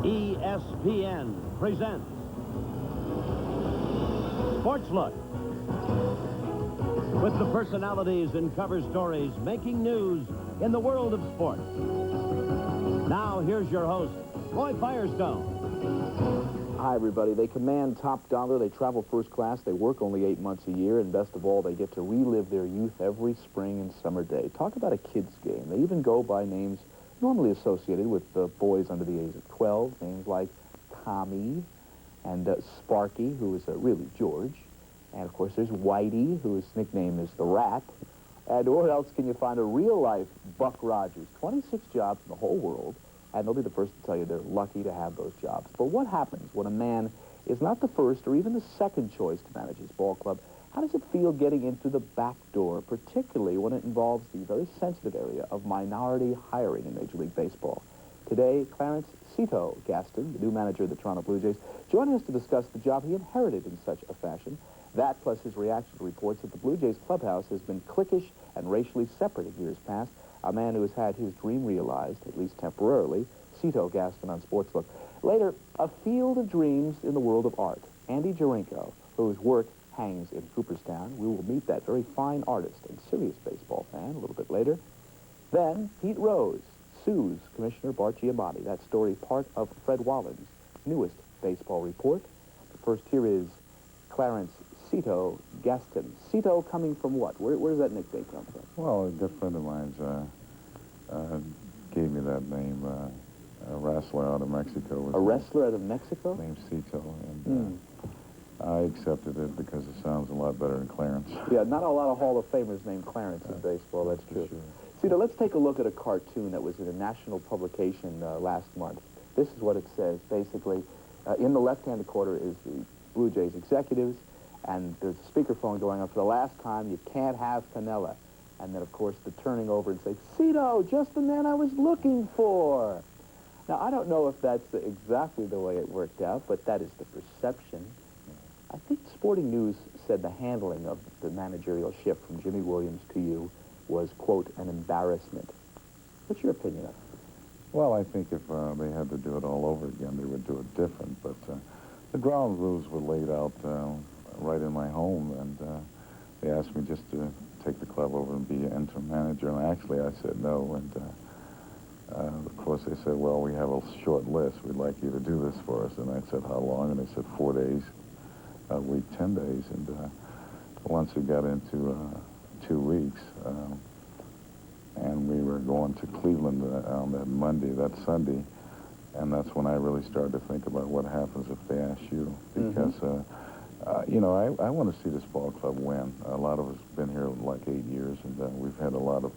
ESPN presents SportsLook, with the personalities and cover stories making news in the world of sports. Now, here's your host, Roy Firestone. Hi, everybody. They command top dollar. They travel first class. They work only 8 months a year. And best of all, they get to relive their youth every spring and summer day. Talk about a kid's game. They even go by names normally associated with boys under the age of 12. Names like Tommy and Sparky, who is really George. And, of course, there's Whitey, whose nickname is the Rat. And where else can you find a real-life Buck Rogers? 26 jobs in the whole world. And they'll be the first to tell you they're lucky to have those jobs. But what happens when a man is not the first or even the second choice to manage his ball club? How does it feel getting into the back door, particularly when it involves the very sensitive area of minority hiring in Major League Baseball? Today, Clarence Cito Gaston, the new manager of the Toronto Blue Jays, joining us to discuss the job he inherited in such a fashion. That, plus his reaction to reports that the Blue Jays clubhouse has been cliquish and racially separate in years past. A man who has had his dream realized, at least temporarily. Cito Gaston on SportsLook. Later, a field of dreams in the world of art. Andy Jarinko, whose work hangs in Cooperstown. We will meet that very fine artist and serious baseball fan a little bit later. Then, Pete Rose sues Commissioner Bart Giamatti. That story part of Fred Wallen's newest baseball report. The first here is Clarence Cito Gaston. Cito coming from what? Where does that nickname come from? Well, a good friend of mine gave me that name. A wrestler out of Mexico. A wrestler out of Mexico? Named Cito, and I accepted it because it sounds a lot better than Clarence. Yeah, not a lot of Hall of Famers named Clarence in baseball, that's true. Sure. Cito, let's take a look at a cartoon that was in a national publication last month. This is what it says, basically. In the left-hand quarter is the Blue Jays executives, and there's a speakerphone going on. For the last time, you can't have Canella. And then, of course, the turning over and saying, Cito, just the man I was looking for. Now, I don't know if that's exactly the way it worked out, but that is the perception. I think Sporting News said the handling of the managerial shift from Jimmy Williams to you was, quote, an embarrassment. What's your opinion of it? Well, I think if they had to do it all over again, they would do it different. But the ground rules were laid out right in my home, and they asked me just to take the club over and be an interim manager. And actually, I said no, and of course, they said, well, we have a short list. We'd like you to do this for us. And I said, how long? And they said, 4 days, a week, 10 days. And once we got into 2 weeks, and we were going to Cleveland on that Monday, that Sunday, and that's when I really started to think about what happens if they ask you. Because, you know, I want to see this ball club win. A lot of us have been here like 8 years, and we've had a lot of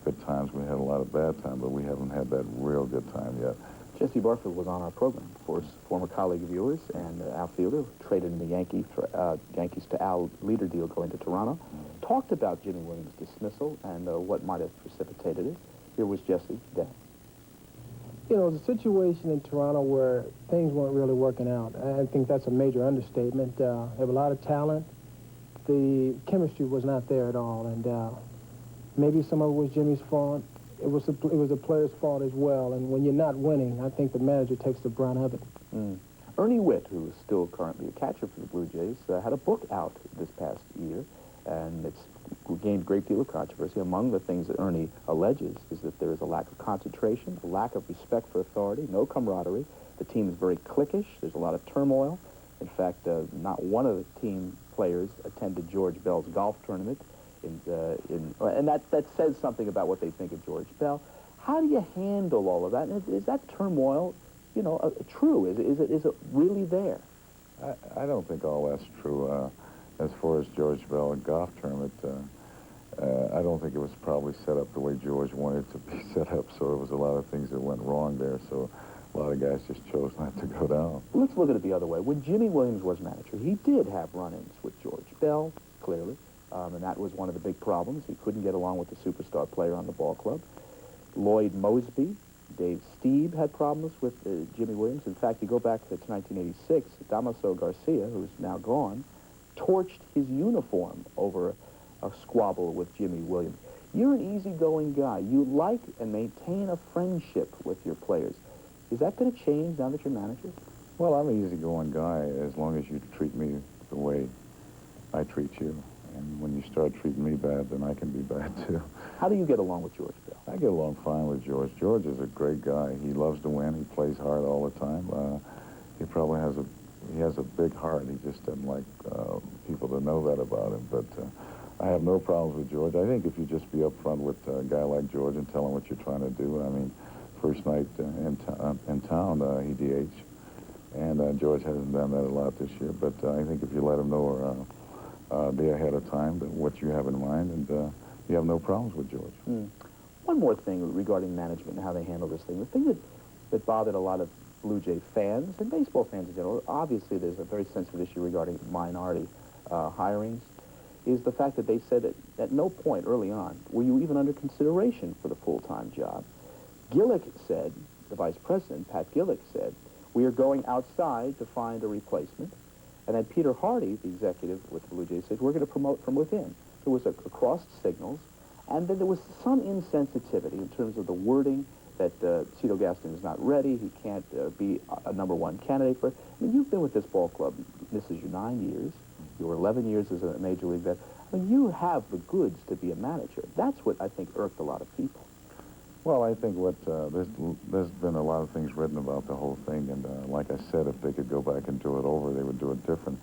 good times. We had a lot of bad times, but we haven't had that real good time yet. Jesse Barfield was on our program, of course, former colleague of yours and outfielder, traded in the Yankees to Al leader deal going to Toronto. Talked about Jimmy Williams' dismissal and what might have precipitated it. Here was Jesse then. You know, it was a situation in Toronto where things weren't really working out. I think that's a major understatement. They have a lot of talent. The chemistry was not there at all, and maybe some of it was Jimmy's fault. It was the player's fault as well. And when you're not winning, I think the manager takes the brunt of it. Ernie Witt, who is still currently a catcher for the Blue Jays, had a book out this past year, and it's gained a great deal of controversy. Among the things that Ernie alleges is that there is a lack of concentration, a lack of respect for authority, no camaraderie. The team is very cliquish. There's a lot of turmoil. In fact, not one of the team players attended George Bell's golf tournament. And that says something about what they think of George Bell. How do you handle all of that? And is that turmoil, you know, true? Is it really there? I don't think all that's true. As far as George Bell and golf tournament, I don't think it was probably set up the way George wanted it to be set up, so there was a lot of things that went wrong there, so a lot of guys just chose not to go down. Let's look at it the other way. When Jimmy Williams was manager, he did have run-ins with George Bell, clearly. And that was one of the big problems. He couldn't get along with the superstar player on the ball club. Lloyd Mosby, Dave Stieb had problems with Jimmy Williams. In fact, you go back to 1986, Damaso Garcia, who's now gone, torched his uniform over a squabble with Jimmy Williams. You're an easygoing guy. You like and maintain a friendship with your players. Is that going to change now that you're manager? Well, I'm an easygoing guy as long as you treat me the way I treat you. And when you start treating me bad, then I can be bad, too. How do you get along with George, Bill? I get along fine with George. George is a great guy. He loves to win. He plays hard all the time. He probably has a big heart. He just doesn't like people to know that about him. But I have no problems with George. I think if you just be upfront with a guy like George and tell him what you're trying to do. I mean, first night in town, he DH. And George hasn't done that a lot this year. But I think if you let him know a day ahead of time what you have in mind, and you have no problems with George. One more thing regarding management and how they handle this thing. The thing that bothered a lot of Blue Jay fans and baseball fans in general, obviously there's a very sensitive issue regarding minority hirings, is the fact that they said that at no point early on were you even under consideration for the full-time job. Gillick said, the vice president, Pat Gillick said, we are going outside to find a replacement. And then Peter Hardy, the executive with the Blue Jays, said, we're going to promote from within. There was a crossed signals, and then there was some insensitivity in terms of the wording that Cito Gaston is not ready, he can't be a #1 candidate for it. I mean, you've been with this ball club, this is your 9 years, you were 11 years as a major league vet. I mean, you have the goods to be a manager. That's what I think irked a lot of people. Well, I think there's been a lot of things written about the whole thing, and like I said, if they could go back and do it over, they would do it different.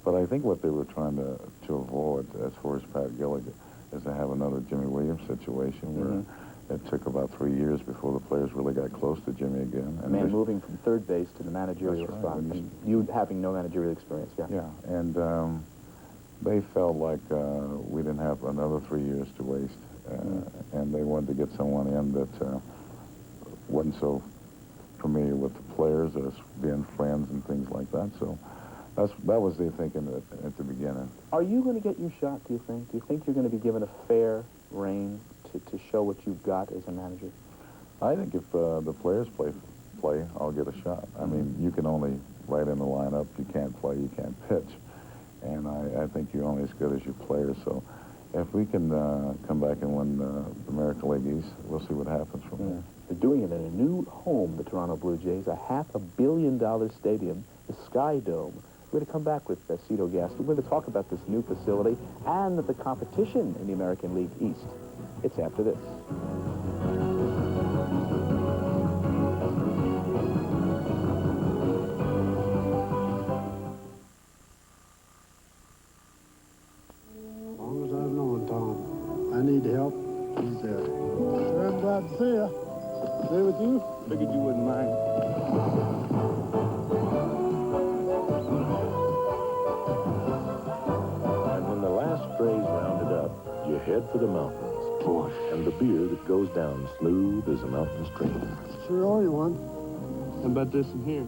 But I think what they were trying to avoid, as far as Pat Gillick, is to have another Jimmy Williams situation where it took about 3 years before the players really got close to Jimmy again. And man moving from third base to the managerial spot, and you having no managerial experience, Yeah, and they felt like we didn't have another 3 years to waste. And they wanted to get someone in that wasn't so familiar with the players as being friends and things like that. So that was their thinking at the beginning. Are you going to get your shot, do you think? Do you think you're going to be given a fair reign to show what you've got as a manager? I think if the players play, I'll get a shot. I mean, you can only write in the lineup. You can't play, you can't pitch. And I think you're only as good as your players. So if we can come back and win the American League East, we'll see what happens from there. They're doing it in a new home, the Toronto Blue Jays, a $500 million stadium, the Sky Dome. We're going to come back with Cito Gaston. We're going to talk about this new facility and the competition in the American League East. It's after this. I need help. He's there. Sure, I'm glad to see you. Stay with you? Figured you wouldn't mind. And when the last spray's rounded up, you head for the mountains. Bush. And the beer that goes down smooth as a mountain stream. Sure owe you one. How about this in here?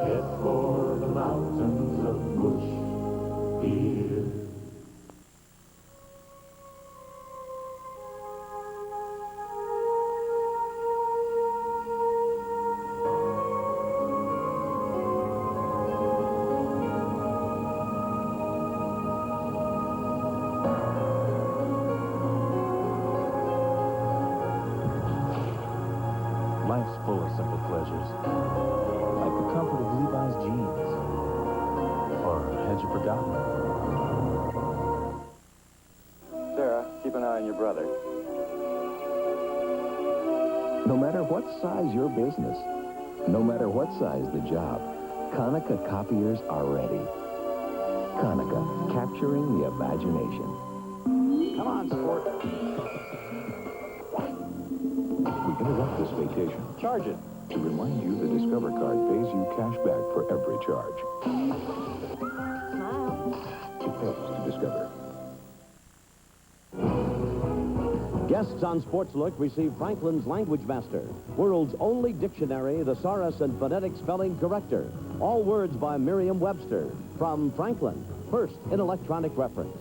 Head for the mountains of Bush beer. Life's full of simple pleasures, like the comfort of Levi's jeans. Or had you forgotten? Sarah, keep an eye on your brother. No matter what size your business, no matter what size the job, Konica copiers are ready. Konica, capturing the imagination. Come on, sport. We interrupt this vacation Charge it. to remind you the Discover card pays you cash back for every charge. It pays to Discover. Guests on SportsLook receive Franklin's Language Master, world's only dictionary, thesaurus and phonetic spelling corrector. All words by Merriam-Webster. From Franklin, first in electronic reference.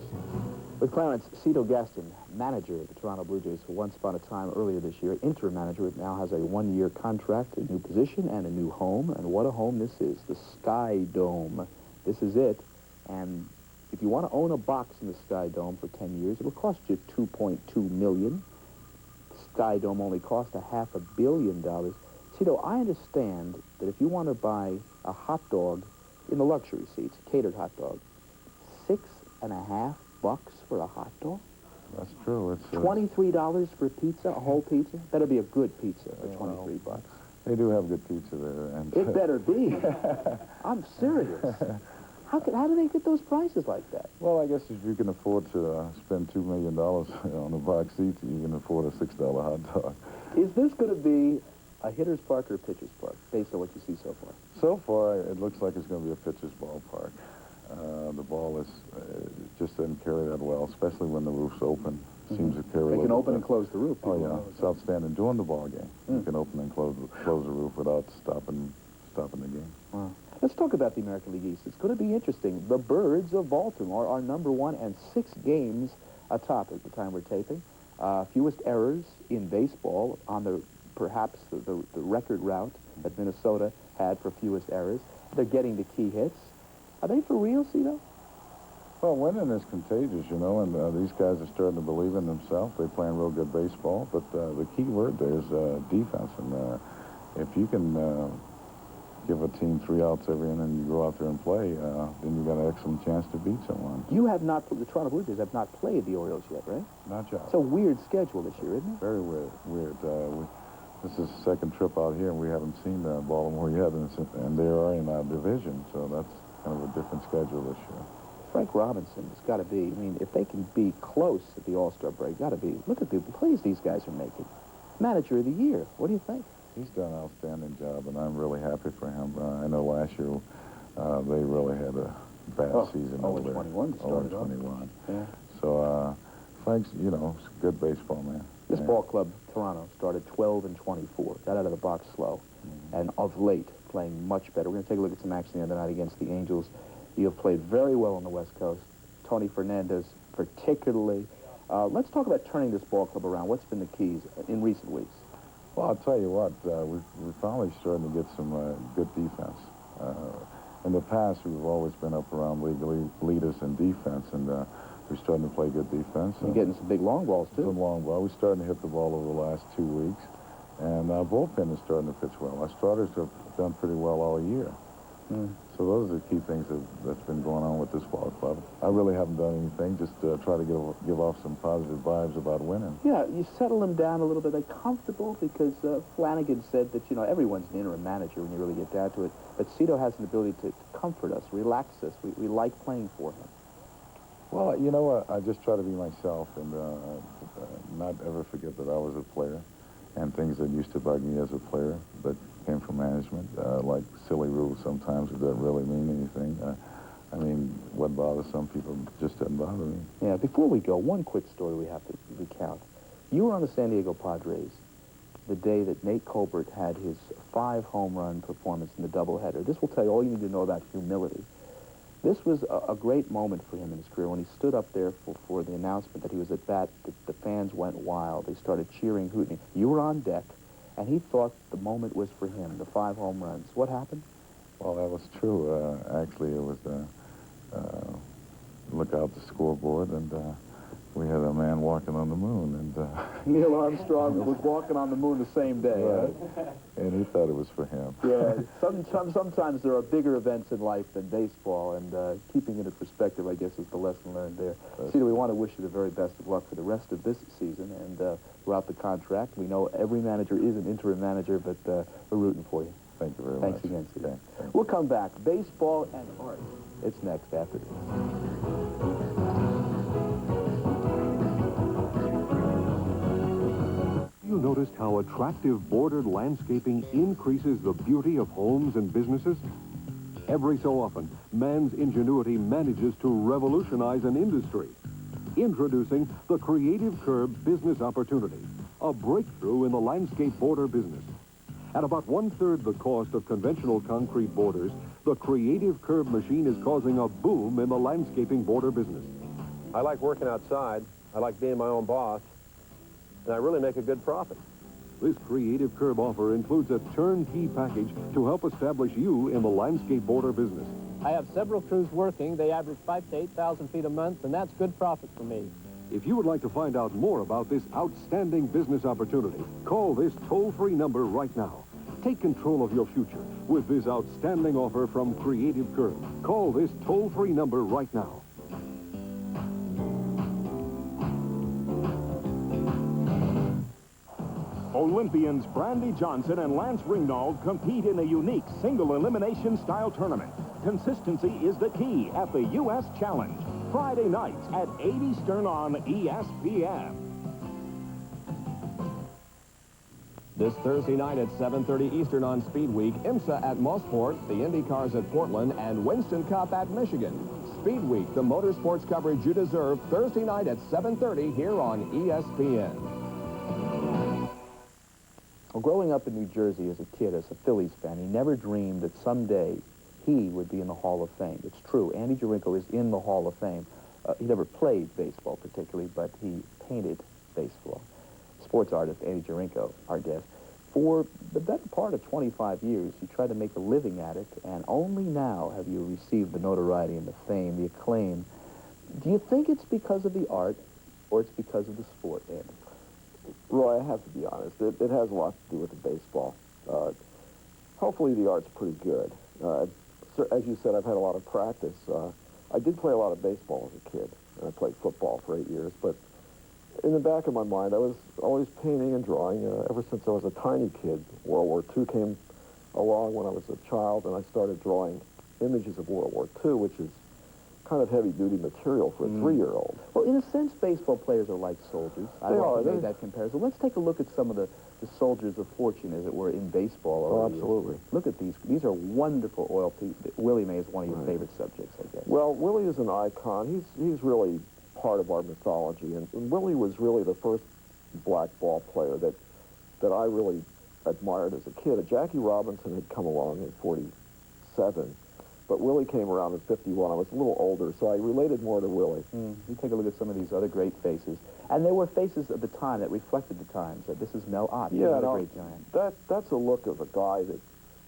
With Clarence, Cito Gaston, manager of the Toronto Blue Jays for once upon a time earlier this year, interim manager, now has a one-year contract, a new position, and a new home. And what a home this is, the Sky Dome. This is it. And if you want to own a box in the Sky Dome for 10 years, it'll cost you $2.2 million. The Sky Dome only cost $500 million. Cito, I understand that if you want to buy a hot dog in the luxury seats, a catered hot dog, $6.50 for a hot dog? That's true. It's $23 for a pizza, a whole pizza? Better be a good pizza for $23. They do have good pizza there, and It better be. I'm serious. How do they get those prices like that? well, I guess if you can afford to spend $2 million on a box seat, you can afford a $6 hot dog. Is this going to be a hitter's park or a pitcher's park, based on what you see so far? So far, it looks like it's going to be a pitcher's ballpark. The ball is just doesn't carry that well, especially when the roof's open. Seems to carry. They can open and close the roof. Oh People yeah, know it's outstanding during the ball game. You can open and close the roof without stopping the game. Wow. Let's talk about the American League East. It's going to be interesting. The Birds of Baltimore are number one and 6 games atop at the time we're taping. Fewest errors in baseball on the perhaps the record route that Minnesota had for fewest errors. They're getting the key hits. Are they for real, Cito? Well, winning is contagious, you know, and these guys are starting to believe in themselves. They're playing real good baseball, but the key word there is defense. And if you can give a team 3 outs every inning and you go out there and play, then you got an excellent chance to beat someone. You have not, the Toronto Blue Jays have not played the Orioles yet, right? Not yet. It's a weird schedule this year, isn't it? Very weird. This is the second trip out here, and we haven't seen Baltimore yet, and they are in our division, so that's kind of a different schedule this year. Frank Robinson has got to be, I mean, if they can be close at the All-Star break, got to be, look at the plays these guys are making. Manager of the year, what do you think? He's done an outstanding job, and I'm really happy for him. I know last year they really had a bad season over there. 21 started 21. Yeah. So Frank's, you know, he's a good baseball man. This ball club, Toronto, started 12-24, got out of the box slow, and of late playing much better. We're going to take a look at some action the other night against the Angels. You have played very well on the West Coast. Tony Fernandez, particularly. Let's talk about turning this ball club around. What's been the keys in recent weeks? Well, I'll tell you what, we're finally starting to get some good defense. In the past, we've always been up around league leaders in defense, and we're starting to play good defense. You're getting some big long balls, too. Some long ball. We're starting to hit the ball over the last 2 weeks, and our bullpen is starting to pitch well. Our starters have done pretty well all year. So those are the key things that's been going on with this ball club. I really haven't done anything, just try to give off some positive vibes about winning. Yeah, you settle them down a little bit. Are they comfortable? Because Flanagan said that, you know, everyone's an interim manager when you really get down to it. But Cito has an ability to comfort us, relax us. We like playing for him. Well, you know what? I just try to be myself and not ever forget that I was a player and things that used to bug me as a player that came from management, like silly rules sometimes that don't really mean anything. I mean, what bothers some people just doesn't bother me. Yeah, before we go, one quick story we have to recount. You were on the San Diego Padres the day that Nate Colbert had his 5-home-run performance in the doubleheader. This will tell you all you need to know about humility. This was a great moment for him in his career when he stood up there for the announcement that he was at bat. The fans went wild. They started cheering, hooting. You were on deck, and he thought the moment was for him, the 5 home runs. What happened? Well, that was true. Actually, it was look out the scoreboard, and we had a man walking on the moon, and Neil Armstrong was walking on the moon the same day. right. And he thought it was for him. Yeah, sometimes there are bigger events in life than baseball, and keeping it in perspective, I guess, is the lesson learned there. Cito, we want to wish you the very best of luck for the rest of this season and throughout the contract. We know every manager is an interim manager, but we're rooting for you. Thank you very Thanks much. again, Cito. Okay, We'll come back. Baseball and art. It's next after this. You noticed how attractive bordered landscaping increases the beauty of homes and businesses? Every so often, man's ingenuity manages to revolutionize an industry. Introducing the Creative Curb Business Opportunity, a breakthrough in the landscape border business. At about 1/3 the cost of conventional concrete borders, the Creative Curb machine is causing a boom in the landscaping border business. I like working outside. I like being my own boss. And I really make a good profit. This Creative Curb offer includes a turnkey package to help establish you in the landscape border business. I have several crews working. They average 5,000 to 8,000 feet a month, and that's good profit for me. If you would like to find out more about this outstanding business opportunity, call this toll-free number right now. Take control of your future with this outstanding offer from Creative Curve. Call this toll-free number right now. Olympians Brandy Johnson and Lance Ringgold compete in a unique single elimination style tournament. Consistency is the key at the U.S. Challenge. Friday nights at 8 Eastern on ESPN. This Thursday night at 7:30 Eastern on Speed Week, IMSA at Mosport, the Indy Cars at Portland, and Winston Cup at Michigan. Speed Week, the motorsports coverage you deserve, Thursday night at 7:30 here on ESPN. Well, growing up in New Jersey as a kid, as a Phillies fan, he never dreamed that someday he would be in the Hall of Fame. It's true. Andy Jarinko is in the Hall of Fame. He never played baseball particularly, but he painted baseball. Sports artist Andy Jarinko, our guest. For the better part of 25 years, you tried to make a living at it, and only now have you received the notoriety and the fame, the acclaim. Do you think it's because of the art, or it's because of the sport, Andy? Roy, I have to be honest. It has a lot to do with the baseball. Hopefully the art's pretty good. So, as you said, I've had a lot of practice. I did play a lot of baseball as a kid. I played football for 8 years, but in the back of my mind, I was always painting and drawing ever since I was a tiny kid. World War II came along when I was a child, and I started drawing images of World War II, which is kind of heavy-duty material for a 3-year-old. Well, in a sense, baseball players are like soldiers. I've often made that comparison. Let's take a look at some of the soldiers of fortune, as it were, in baseball. Oh, absolutely. Look at these. These are wonderful oil pieces. Willie May is one of your favorite subjects, I guess. Well, Willie is an icon. He's really part of our mythology, and Willie was really the first black ball player that I really admired as a kid. Jackie Robinson had come along in 47, but Willie came around in 51. I was a little older, so I related more to Willie. You take a look at some of these other great faces, and they were faces of the time that reflected the times. This is Mel Ott, another great giant. That's a look of a guy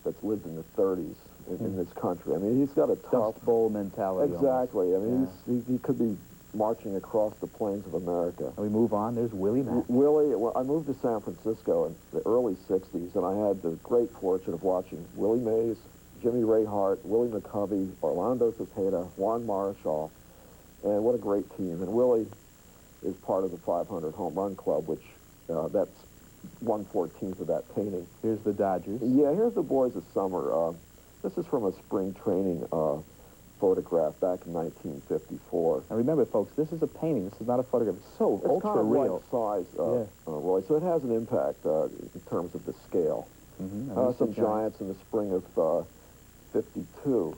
that's lived in the 30s in this country. I mean, he's got a tough Dust Bowl mentality. Exactly. Almost. I mean, he could be marching across the plains of America. And we move on. There's Willie Mack. Well, I moved to San Francisco in the early 60s, and I had the great fortune of watching Willie Mays, Jimmy Ray Hart, Willie McCovey, Orlando Cepeda, Juan Marichal, and what a great team. And Willie is part of the 500 home run club, which that's 1/14 of that painting. Here's the Dodgers. Yeah, here's the boys of summer. This is from a spring training photograph back in 1954. And remember, folks, this is a painting. This is not a photograph. It's so ultra real. It's kind of life size, Roy. So it has an impact in terms of the scale. Some giants in the spring of 52.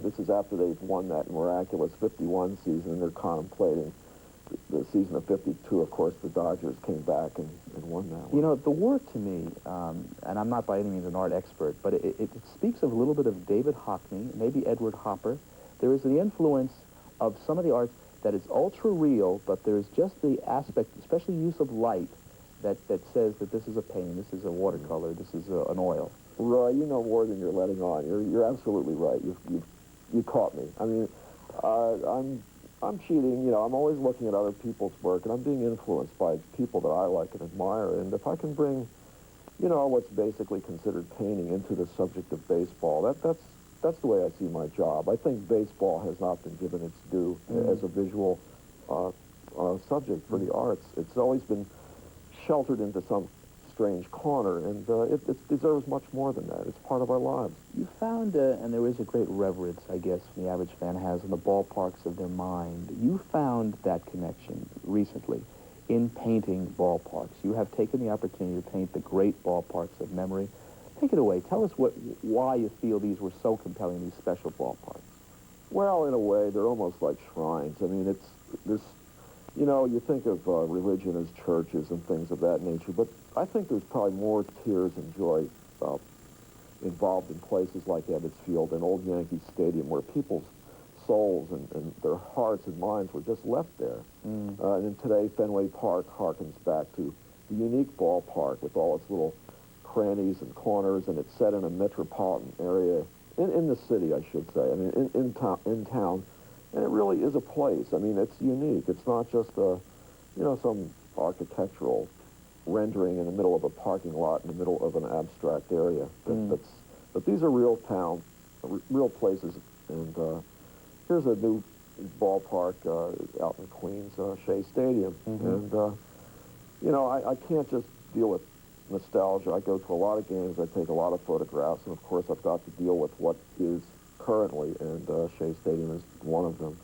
This is after they've won that miraculous 51 season, and they're contemplating the season of 52. Of course, the Dodgers came back and won that one. You know, the work to me, and I'm not by any means an art expert, but it speaks of a little bit of David Hockney, maybe Edward Hopper. There is the influence of some of the art that is ultra real, but there's just the aspect, especially use of light, that says that this is a painting, this is a watercolor, this is an oil. Roy, you know more than you're letting on. You're absolutely right. You caught me. I mean, I'm cheating. You know, I'm always looking at other people's work, and I'm being influenced by people that I like and admire. And if I can bring, you know, what's basically considered painting into the subject of baseball, that's the way I see my job. I think baseball has not been given its due as a visual subject for the arts. It's always been sheltered into some strange corner, and it deserves much more than that. It's part of our lives. You found, and there is a great reverence, I guess, the average fan has in the ballparks of their mind. You found that connection recently in painting ballparks. You have taken the opportunity to paint the great ballparks of memory. Take it away. Tell us why you feel these were so compelling, these special ballparks. Well, in a way, they're almost like shrines. I mean, you know, you think of religion as churches and things of that nature, but I think there's probably more tears and joy involved in places like Ebbets Field and Old Yankee Stadium, where people's souls and their hearts and minds were just left there. And today, Fenway Park harkens back to the unique ballpark with all its little crannies and corners, and it's set in a metropolitan area, in the city, I should say. I mean, in town. And it really is a place. I mean, it's unique. It's not just some architectural rendering in the middle of a parking lot in the middle of an abstract area. But these are real towns, real places. And here's a new ballpark out in Queens, Shea Stadium. And, you know, I can't just deal with nostalgia. I go to a lot of games. I take a lot of photographs. And, of course, I've got to deal with what is currently, and Shea Stadium is one of them.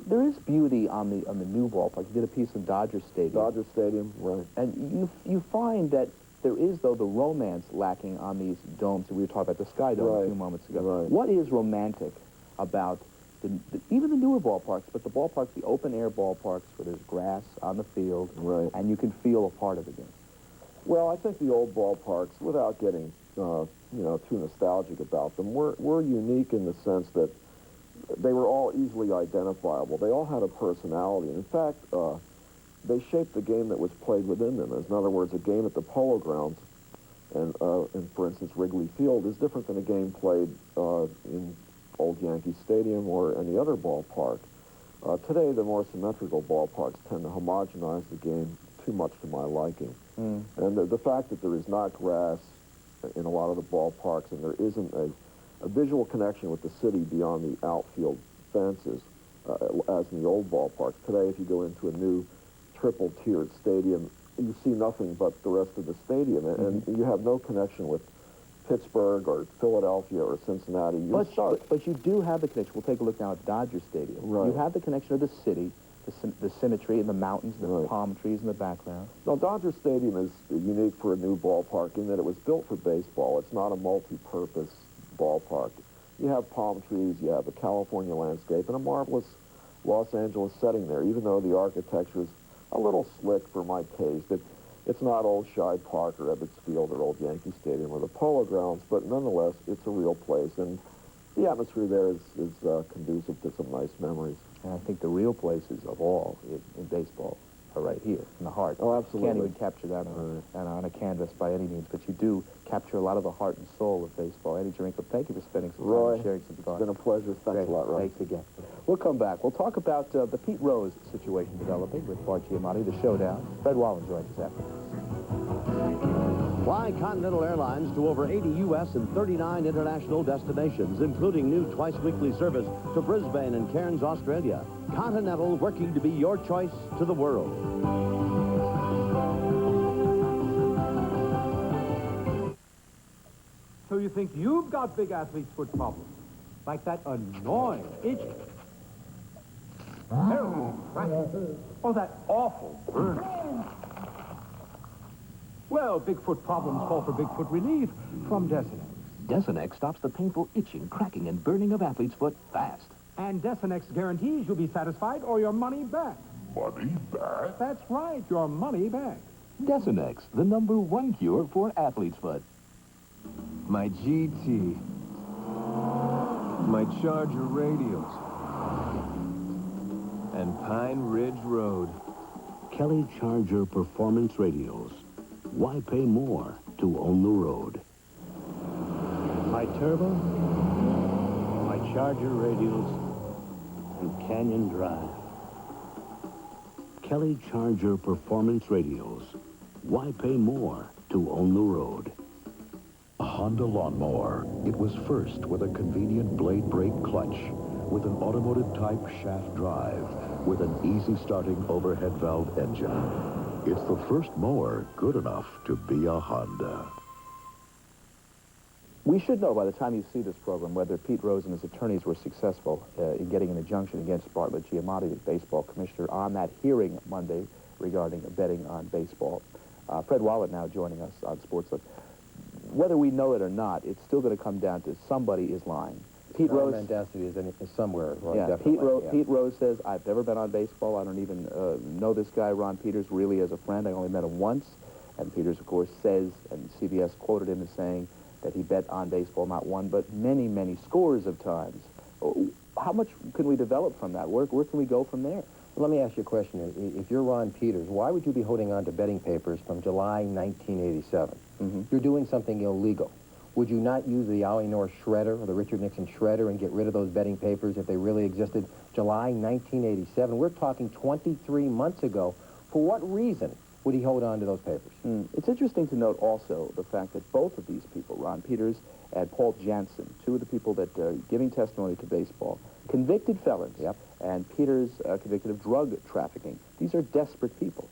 There is beauty on the new ballpark. You did a piece in Dodger Stadium. Dodger Stadium, right. And you find that there is, though, the romance lacking on these domes. We were talking about the Sky Dome a few moments ago. Right. What is romantic about even the newer ballparks, but the ballparks, the open-air ballparks where there's grass on the field, and you can feel a part of the game? Well, I think the old ballparks, without getting you know, too nostalgic about them, were unique in the sense that they were all easily identifiable. They all had a personality. And in fact, they shaped the game that was played within them. In other words, a game at the Polo Grounds, and for instance, Wrigley Field, is different than a game played in Old Yankee Stadium or any other ballpark. Today, the more symmetrical ballparks tend to homogenize the game too much to my liking. And the fact that there is not grass in a lot of the ballparks, and there isn't a visual connection with the city beyond the outfield fences, as in the old ballparks. Today, if you go into a new triple-tiered stadium, you see nothing but the rest of the stadium, and you have no connection with Pittsburgh or Philadelphia or Cincinnati. But you do have the connection. We'll take a look now at Dodger Stadium. Right. You have the connection of the city, the symmetry and the mountains, the palm trees in the background. Now, Dodger Stadium is unique for a new ballpark in that it was built for baseball. It's not a multi-purpose ballpark. You have palm trees, you have a California landscape, and a marvelous Los Angeles setting there, even though the architecture is a little slick for my taste. It's not old Shibe Park or Ebbets Field or old Yankee Stadium or the Polo Grounds, but nonetheless, it's a real place, and the atmosphere there is conducive to some nice memories. And I think the real places of all in baseball are right here, in the heart. Oh, absolutely. You can't even capture that on a canvas by any means, but you do capture a lot of the heart and soul of baseball. Eddie Jarinko, thank you for spending some time and sharing some thoughts. It's been a pleasure. Thanks a lot, Roy. Thanks again. We'll come back. We'll talk about the Pete Rose situation developing with Bart Giamatti, the showdown. Fred Wallen joins us after this. Fly Continental Airlines to over 80 U.S. and 39 international destinations, including new twice-weekly service to Brisbane and Cairns, Australia. Continental, working to be your choice to the world. So you think you've got big athlete's foot problems, like that annoying itch, terrible crack, or that awful burn. Well, Bigfoot problems call for Bigfoot relief from Desinex. Desinex stops the painful itching, cracking, and burning of athlete's foot fast. And Desinex guarantees you'll be satisfied or your money back. Money back? That's right, your money back. Desinex, the #1 cure for athlete's foot. My GT. My Charger radials. And Pine Ridge Road. Kelly Charger Performance Radios. Why pay more to own the road? My turbo, my Charger radials, and Canyon Drive. Kelly Charger Performance Radios. Why pay more to own the road? A Honda lawnmower. It was first with a convenient blade brake clutch, with an automotive-type shaft drive, with an easy-starting overhead valve engine. It's the first mower good enough to be a Honda. We should know by the time you see this program whether Pete Rose and his attorneys were successful in getting an injunction against Bartlett Giamatti, the baseball commissioner, on that hearing Monday regarding betting on baseball. Fred Wallen now joining us on SportsLook. Whether we know it or not, it's still going to come down to somebody is lying. Pete Rose mendacity is somewhere. Yeah, Pete Rose says, I've never been on baseball. I don't even know this guy, Ron Peters, really as a friend. I only met him once. And Peters, of course, says, and CBS quoted him as saying that he bet on baseball not one, but many, many scores of times. How much can we develop from that? Where can we go from there? Let me ask you a question. If you're Ron Peters, why would you be holding on to betting papers from July 1987? You're doing something illegal. Would you not use the Ollie North shredder or the Richard Nixon shredder and get rid of those betting papers if they really existed? July 1987. We're talking 23 months ago. For what reason would he hold on to those papers? It's interesting to note also the fact that both of these people, Ron Peters and Paul Jansen, two of the people that are giving testimony to baseball, convicted felons, and Peters convicted of drug trafficking. These are desperate people.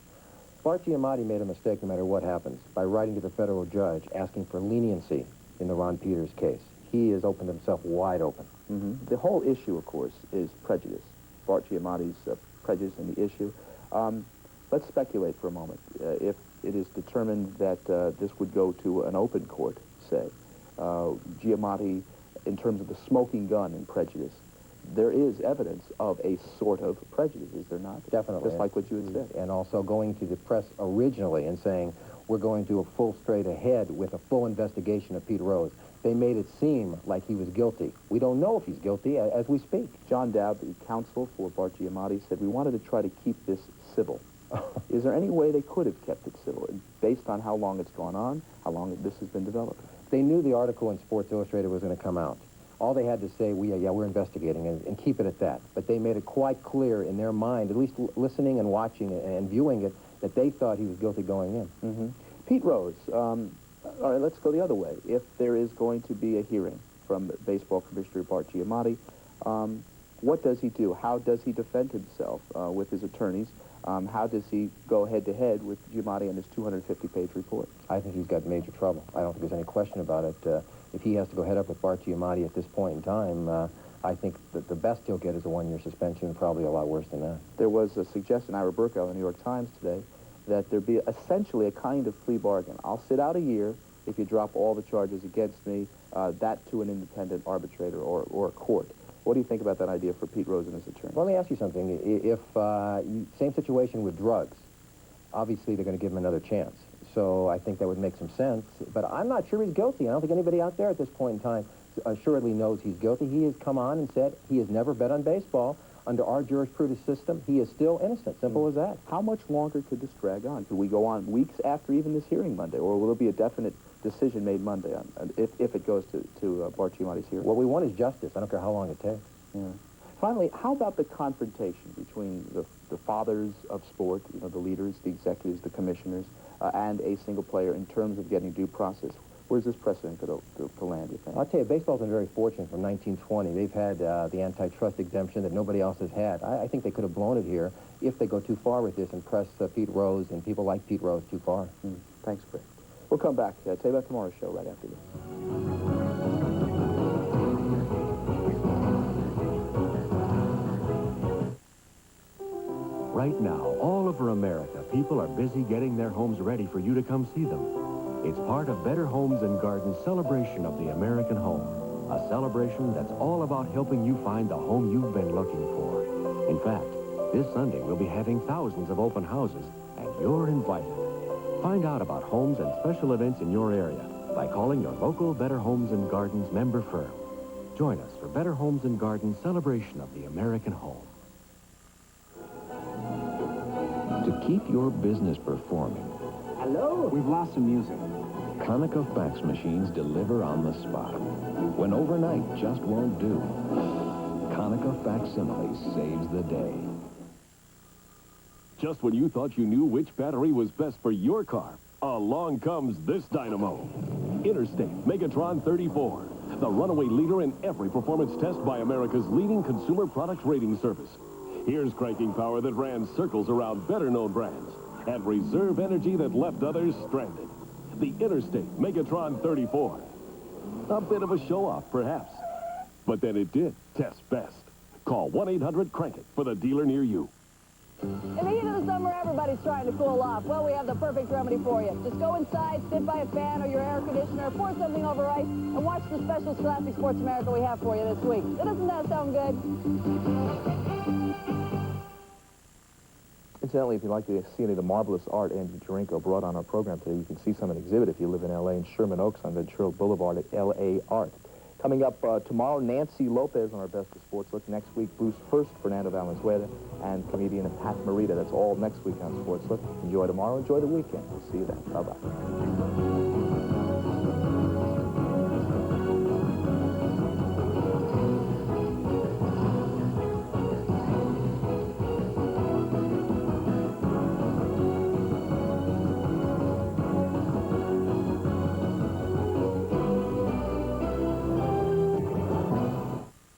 Bart Giamatti made a mistake no matter what happens by writing to the federal judge asking for leniency in the Ron Peters case. He has opened himself wide open. The whole issue, of course, is prejudice. Bart Giamatti's prejudice in the issue. Let's speculate for a moment. If it is determined that this would go to an open court, say, Giamatti, in terms of the smoking gun and prejudice, there is evidence of a sort of prejudice, is there not? Definitely. Just like what you had said. And also going to the press originally and saying, we're going to a full straight ahead with a full investigation of Pete Rose. They made it seem like he was guilty. We don't know if he's guilty as we speak. John Dowd, the counsel for Bart Giamatti, said, we wanted to try to keep this civil. Is there any way they could have kept it civil, based on how long it's gone on, how long this has been developed? They knew the article in Sports Illustrated was going to come out. All they had to say, we're investigating, and keep it at that. But they made it quite clear in their mind, at least listening and watching it and viewing it, that they thought he was guilty going in. Pete Rose, all right, let's go the other way. If there is going to be a hearing from Baseball Commissioner Bart Giamatti, what does he do? How does he defend himself with his attorneys? How does he go head-to-head with Giamatti and his 250-page report? I think he's got major trouble. I don't think there's any question about it. If he has to go head up with Bart Giamatti at this point in time, I think that the best he'll get is a one-year suspension, probably a lot worse than that. There was a suggestion, Ira Burkow in the New York Times today, that there be essentially a kind of plea bargain. I'll sit out a year if you drop all the charges against me, that to an independent arbitrator or a court. What do you think about that idea for Pete Rose and his attorney? Well, let me ask you something. If same situation with drugs, obviously they're going to give him another chance. So I think that would make some sense. But I'm not sure he's guilty. I don't think anybody out there at this point in time assuredly knows he's guilty. He has come on and said he has never bet on baseball. Under our jurisprudence system, he is still innocent. Simple as that. How much longer could this drag on? Could we go on weeks after even this hearing Monday? Or will there be a definite decision made Monday on, if it goes to Bart Giamatti's hearing? What we want is justice. I don't care how long it takes. Yeah. Finally, how about the confrontation between the fathers of sport, you know, the leaders, the executives, the commissioners, and a single player in terms of getting due process? Where's this precedent going to land, you think? I'll tell you, baseball's been very fortunate from 1920. They've had the antitrust exemption that nobody else has had. I think they could have blown it here if they go too far with this and press Pete Rose and people like Pete Rose too far. Thanks, Greg. We'll come back. Tell you about tomorrow's show right after this. Right now, all over America, people are busy getting their homes ready for you to come see them. It's part of Better Homes and Gardens' celebration of the American home. A celebration that's all about helping you find the home you've been looking for. In fact, this Sunday we'll be having thousands of open houses, and you're invited. Find out about homes and special events in your area by calling your local Better Homes and Gardens member firm. Join us for Better Homes and Gardens' celebration of the American home. To keep your business performing, Hello? We've lost some music. Konica fax machines deliver on the spot. When overnight just won't do, Konica facsimile saves the day. Just when you thought you knew which battery was best for your car, along comes this dynamo. Interstate Megatron 34, the runaway leader in every performance test by America's leading consumer product rating service. Here's cranking power that ran circles around better-known brands and reserve energy that left others stranded. The Interstate Megatron 34. A bit of a show-off, perhaps. But then it did test best. Call 1-800-CRANK-IT for the dealer near you. In the heat of the summer, everybody's trying to cool off. Well, we have the perfect remedy for you. Just go inside, sit by a fan or your air conditioner, pour something over ice, and watch the special Classic Sports America we have for you this week. Doesn't that sound good? Incidentally, if you'd like to see any of the marvelous art Andy Jarinko brought on our program today, you can see some in exhibit if you live in L.A. in Sherman Oaks on Ventura Boulevard at L.A. Art. Coming up tomorrow, Nancy Lopez on our Best of Sports Look. Next week, Bruce First, Fernando Valenzuela, and comedian Pat Morita. That's all next week on Sports Look. Enjoy tomorrow. Enjoy the weekend. We'll see you then. Bye-bye.